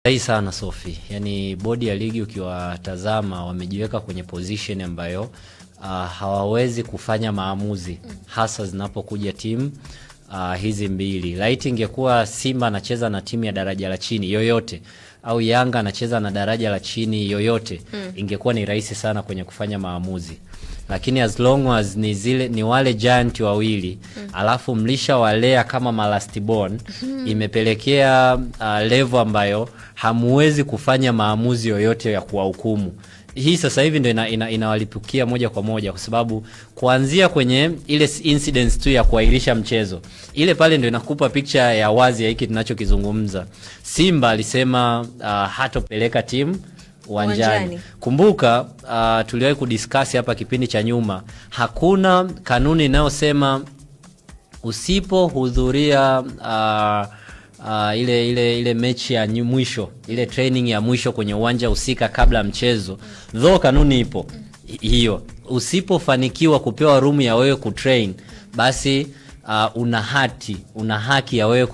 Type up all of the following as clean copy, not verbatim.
Sahihi sana Sophie. Yaani bodi ya ligi ukiwatazama wamejiweka kwenye position ambayo hawawezi kufanya maamuzi hasa zinapokuja timu hizi mbili. Laiti ingekuwa Simba anacheza na timu ya daraja la chini yoyote au Yanga anacheza na daraja la chini yoyote, ingekuwa ni rahisi sana kwenye kufanya maamuzi. Lakini as long as ni wale giant wawili alafu mlisha walea kama malastborn, imepelekea level ambayo hamuwezi kufanya maamuzi yoyote ya kuwahukumu. Hii sasa hivi ndio inawalipukia moja kwa moja, kwa sababu kuanzia kwenye ile incidents tu ya kuahirisha mchezo ile pale ndio inakupa picture ya wazi ya hiki tunachokizungumza. Simba alisema hatopeleka timu uwanjani. Kumbuka tuliwahi kudiscuss hapa kipindi cha nyuma, hakuna kanuni inayosema usipohudhuria ile mechi ya mwisho, ile training ya mwisho kwenye uwanja husika kabla mchezo. Though kanuni ipo hiyo, usipofanikiwa kupewa room ya wewe kutrain, basi una haki ya wewe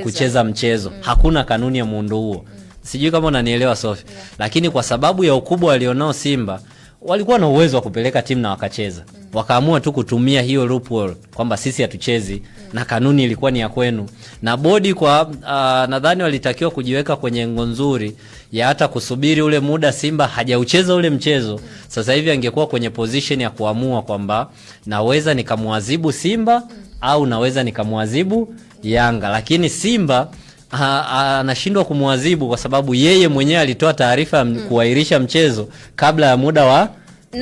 kucheza mchezo. Hakuna kanuni ya muundo huo. Sijui kama unanielewa Sophie. Lakini kwa sababu ya ukubwa walionao Simba, walikuwa na uwezo wa kupeleka timu na wakacheza. Wakaamua tu kutumia hiyo loophole kwamba sisi hatuchezi na kanuni ilikuwa ni ya kwenu. Na bodi kwa nadhani walitakiwa kujiweka kwenye ngo nzuri ya hata kusubiri ule muda Simba hajaucheza ule mchezo. Sasa hivi angekuwa kwenye position ya kuamua kwamba naweza nikamwadhibu Simba au naweza nikamwadhibu Yanga. Lakini Simba anashindwa kumwadhibu kwa sababu yeye mwenyewe alitoa taarifa kuahirisha mchezo kabla ya muda wa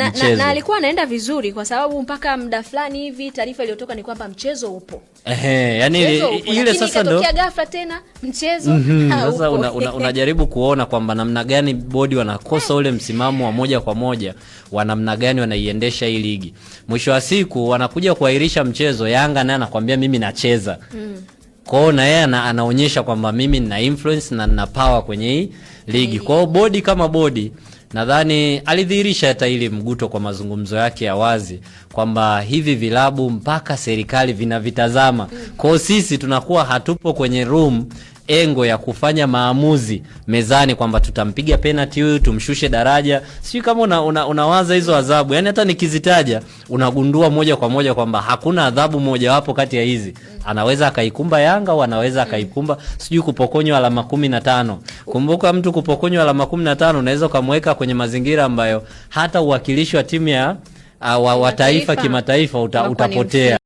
mchezo. Na alikuwa anaenda vizuri kwa sababu mpaka muda fulani hivi taarifa iliyotoka ni kwamba mchezo upo. Yani ile sasa ndio ikatokea ghafla tena mchezo. Sasa unajaribu kuona kwamba namna gani bodi wanakosa ule msimamo wa moja kwa moja wa namna gani wanaiendesha hii ligi. Mwisho wa siku wanakuja kuahirisha mchezo, Yanga naye anakuambia mimi nacheza. Kwao na yeye anaonyesha kwamba mimi nina influence na nina power kwenye hii ligi. Kwao bodi kama bodi nadhani alidhihirisha hata ile mguto kwa mazungumzo yake ya wazi kwamba hivi vilabu mpaka serikali vinavitazama. Kwao sisi tunakuwa hatupo kwenye room engo ya kufanya maamuzi mezani kwamba tutampiga penalty huyu tumshushe daraja. Sio kama unawaza hizo adhabu. Yaani hata nikizitaja unagundua moja kwa moja kwamba hakuna adhabu moja wapo kati ya hizi. Anaweza akaikumba Yanga au anaweza akaikumba sijui kupokonywa alama 15. Kumbuka mtu kupokonywa alama 15 unaweza kumweka kwenye mazingira ambayo hata uwakilishi wa timu ya wa taifa kimataifa utapotea.